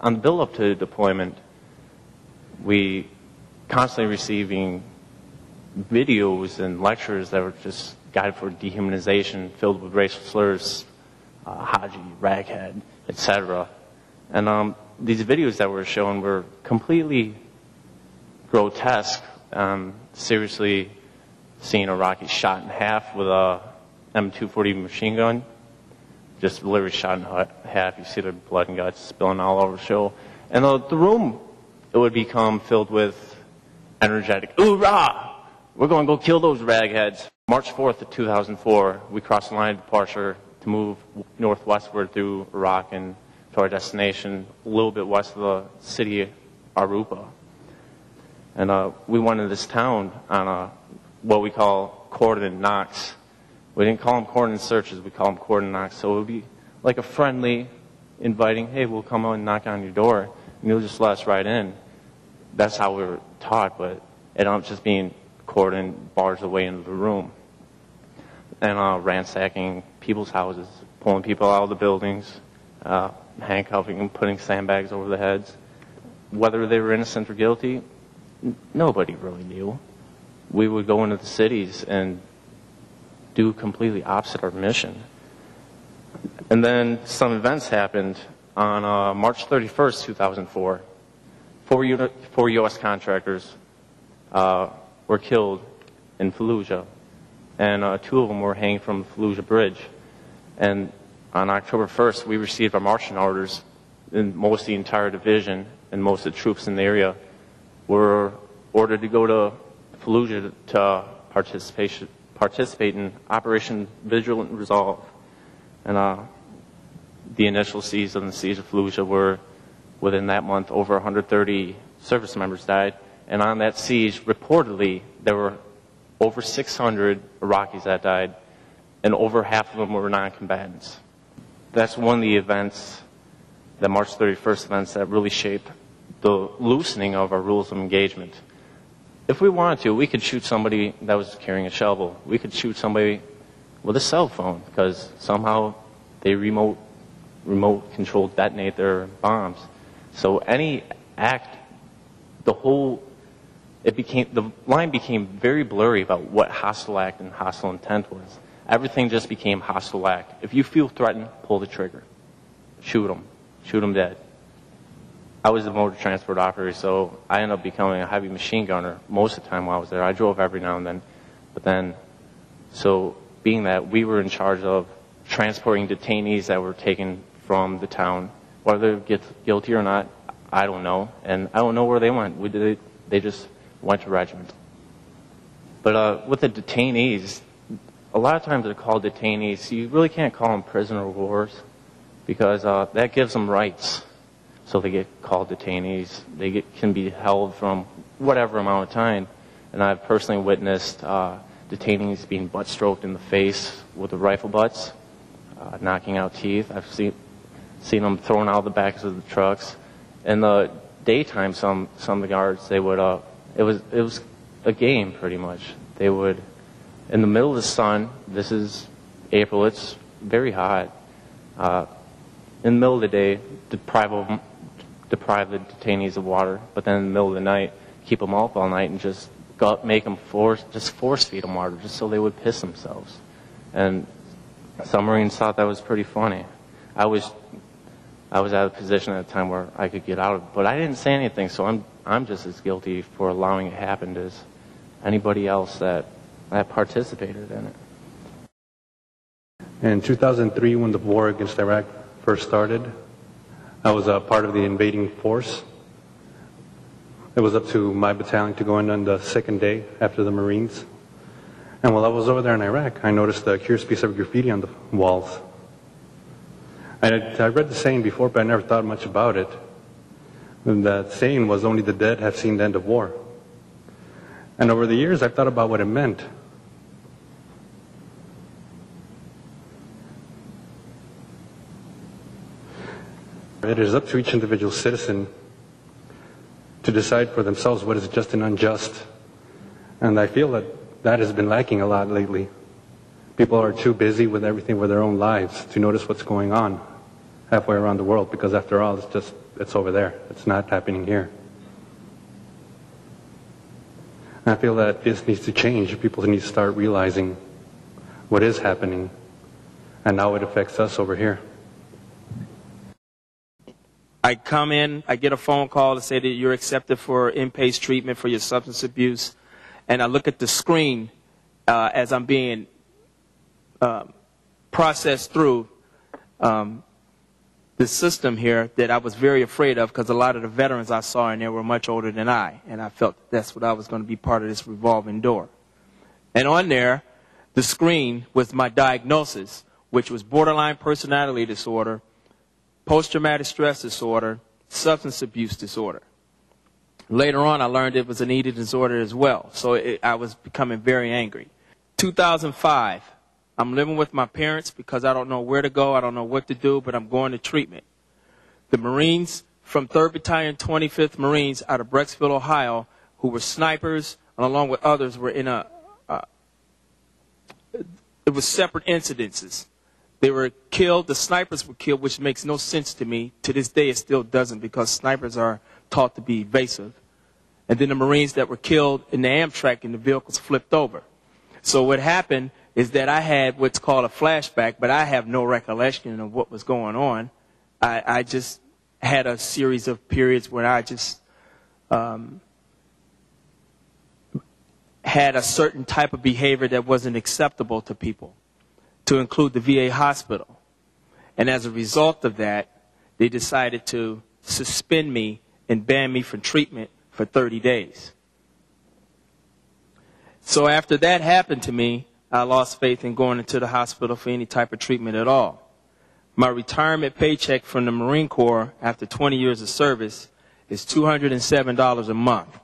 on the build-up to deployment, we constantly receiving videos and lectures that were just guided for dehumanization, filled with racial slurs, Haji, raghead, etc. And these videos that were shown were completely grotesque. Seriously, seeing Iraqis shot in half with a M240 machine gun, just literally shot in half. You see the blood and guts spilling all over the show. And the room, it would become filled with energetic, "Hoorah! We're going to go kill those ragheads." March 4th of 2004, we crossed the line of departure to move northwestward through Iraq and to our destination, a little bit west of the city Aruba. And we went into this town on what we call cordon knocks. We didn't call them cordon searches, we call them cordon knocks. So it would be like a friendly, inviting, "Hey, we'll come and knock on your door, and you'll just let us right in." That's how we were taught, but it ended up just being cordon bars away into the room. And ransacking people's houses, pulling people out of the buildings, handcuffing them, putting sandbags over their heads. Whether they were innocent or guilty, nobody really knew. We would go into the cities and do completely opposite our mission. And then some events happened on March 31st, 2004. Four U.S. contractors were killed in Fallujah, and 2 of them were hanged from the Fallujah Bridge. And on October 1st, we received our marching orders, and most of the entire division and most of the troops in the area were ordered to go to Fallujah to participate in Operation Vigilant Resolve. And the initial siege of the siege of Fallujah were, within that month, over 130 service members died. And on that siege, reportedly, there were over 600 Iraqis that died, and over half of them were non-combatants. That's one of the events, the March 31st events, that really shaped the loosening of our rules of engagement. If we wanted to, we could shoot somebody that was carrying a shovel. We could shoot somebody with a cell phone, because somehow they remote control detonate their bombs. So any act, the line became very blurry about what hostile act and hostile intent was. Everything just became hostile act. If you feel threatened, pull the trigger. Shoot them dead. I was a motor transport operator, so I ended up becoming a heavy machine gunner most of the time while I was there. I drove every now and then. But then, so being that we were in charge of transporting detainees that were taken from the town, whether they're guilty or not, I don't know. And I don't know where they went. They just went to regiment. But with the detainees, a lot of times they're called detainees. You really can't call them prisoner of wars, because that gives them rights. So they get called detainees. They can be held from whatever amount of time. And I've personally witnessed detainees being butt-stroked in the face with the rifle butts, knocking out teeth. I've seen them thrown out of the backs of the trucks. In the daytime, some of the guards, they would, it was a game pretty much. They would, in the middle of the sun, this is April, it's very hot. In the middle of the day, deprive the detainees of water, but then in the middle of the night, keep them up all night and just make them force feed them water just so they would piss themselves. And some Marines thought that was pretty funny. I was at a position at a time where I could get out of it, but I didn't say anything, so I'm just as guilty for allowing it to happen as anybody else that participated in it. In 2003, when the war against Iraq first started, I was a part of the invading force. It was up to my battalion to go in on the second day after the Marines. And while I was over there in Iraq, I noticed a curious piece of graffiti on the walls. I read the saying before, but I never thought much about it. And that saying was, "Only the dead have seen the end of war." And over the years, I've thought about what it meant. It is up to each individual citizen to decide for themselves what is just and unjust. And I feel that has been lacking a lot lately. People are too busy with everything with their own lives to notice what's going on. halfway around the world, because after all, it's over there. It's not happening here. And I feel that this needs to change. People need to start realizing what is happening and how it affects us over here. I come in, I get a phone call to say that you're accepted for inpatient treatment for your substance abuse, and I look at the screen as I'm being processed through the system here that I was very afraid of, because a lot of the veterans I saw in there were much older than I, and I felt that's what I was going to be part of this revolving door. And on there, the screen was my diagnosis, which was borderline personality disorder, post-traumatic stress disorder, substance abuse disorder. Later on, I learned it was an eating disorder as well, so I was becoming very angry. 2005, I'm living with my parents because I don't know where to go, I don't know what to do, but I'm going to treatment. The Marines from 3rd Battalion, 25th Marines out of Brecksville, Ohio, who were snipers, and along with others, were in it was separate incidences. They were killed, the snipers were killed, which makes no sense to me. To this day, it still doesn't, because snipers are taught to be evasive. And then the Marines that were killed in the Amtrak and the vehicles flipped over. So what happened is that I had what's called a flashback, but I have no recollection of what was going on. I just had a series of periods where I just had a certain type of behavior that wasn't acceptable to people, to include the VA hospital. And as a result of that, they decided to suspend me and ban me from treatment for 30 days. So after that happened to me, I lost faith in going into the hospital for any type of treatment at all. My retirement paycheck from the Marine Corps after 20 years of service is $207 a month.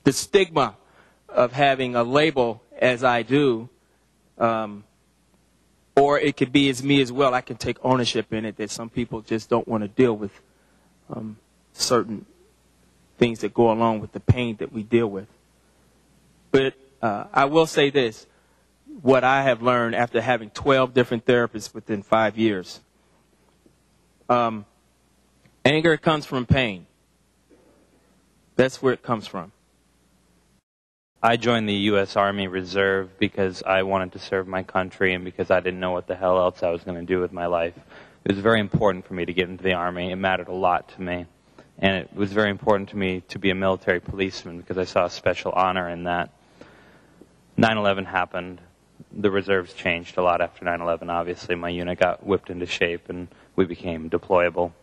The stigma of having a label as I do, or it could be as me as well. I can take ownership in it, that some people just don't want to deal with certain things that go along with the pain that we deal with. But I will say this, what I have learned after having 12 different therapists within 5 years. Anger comes from pain. That's where it comes from. I joined the U.S. Army Reserve because I wanted to serve my country and because I didn't know what the hell else I was going to do with my life. It was very important for me to get into the Army. It mattered a lot to me. And it was very important to me to be a military policeman because I saw a special honor in that. 9/11 happened. The reserves changed a lot after 9/11, obviously. My unit got whipped into shape and we became deployable.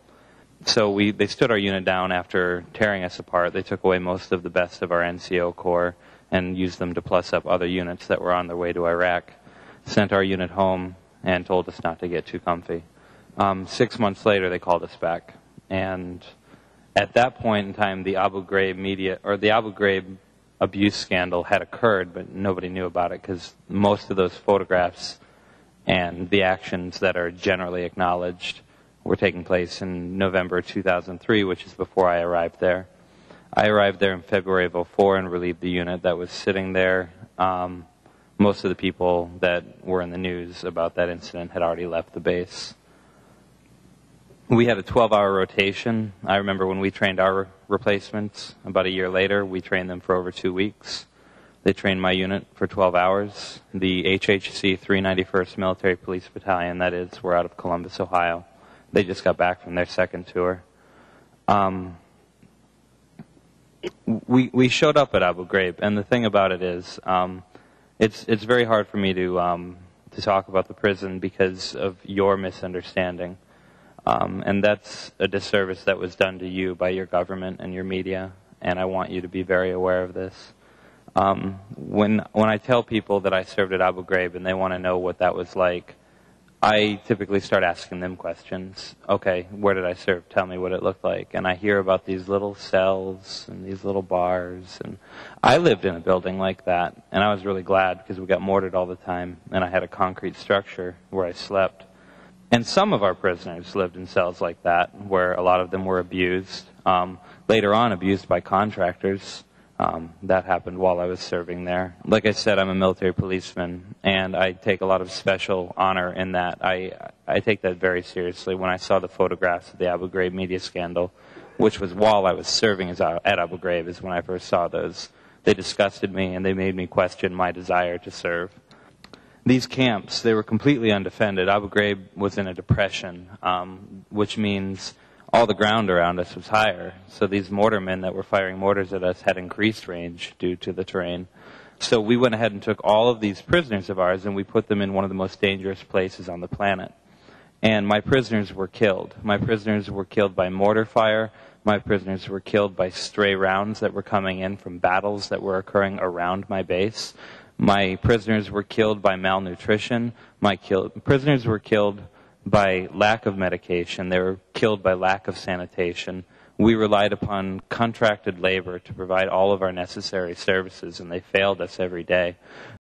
So they stood our unit down after tearing us apart. They took away most of the best of our NCO Corps and used them to plus up other units that were on their way to Iraq. Sent our unit home and told us not to get too comfy. 6 months later, they called us back. And at that point in time, the Abu Ghraib abuse scandal had occurred, but nobody knew about it because most of those photographs and the actions that are generally acknowledged were taking place in November 2003, which is before I arrived there. I arrived there in February of 2004 and relieved the unit that was sitting there. Most of the people that were in the news about that incident had already left the base. We had a 12-hour rotation. I remember when we trained our replacements, about a year later, we trained them for over 2 weeks. They trained my unit for 12 hours. The HHC 391st Military Police Battalion, that is, we're out of Columbus, Ohio. They just got back from their second tour. We showed up at Abu Ghraib, and the thing about it is, it's very hard for me to talk about the prison because of your misunderstanding. And that's a disservice that was done to you by your government and your media, and I want you to be very aware of this. When I tell people that I served at Abu Ghraib and they want to know what that was like, I typically start asking them questions. Okay, where did I serve? Tell me what it looked like. And I hear about these little cells and these little bars. And I lived in a building like that, and I was really glad because we got mortared all the time, and I had a concrete structure where I slept. And some of our prisoners lived in cells like that, where a lot of them were abused. Later on, abused by contractors. That happened while I was serving there. Like I said, I'm a military policeman, and I take a lot of special honor in that. I take that very seriously. When I saw the photographs of the Abu Ghraib media scandal, which was while I was serving at Abu Ghraib, is when I first saw those. They disgusted me, and they made me question my desire to serve. These camps, they were completely undefended. Abu Ghraib was in a depression, which means all the ground around us was higher. So these mortarmen that were firing mortars at us had increased range due to the terrain. So we went ahead and took all of these prisoners of ours and we put them in one of the most dangerous places on the planet. And my prisoners were killed. My prisoners were killed by mortar fire. My prisoners were killed by stray rounds that were coming in from battles that were occurring around my base. My prisoners were killed by malnutrition. Prisoners were killed by lack of medication. They were killed by lack of sanitation. We relied upon contracted labor to provide all of our necessary services, and they failed us every day.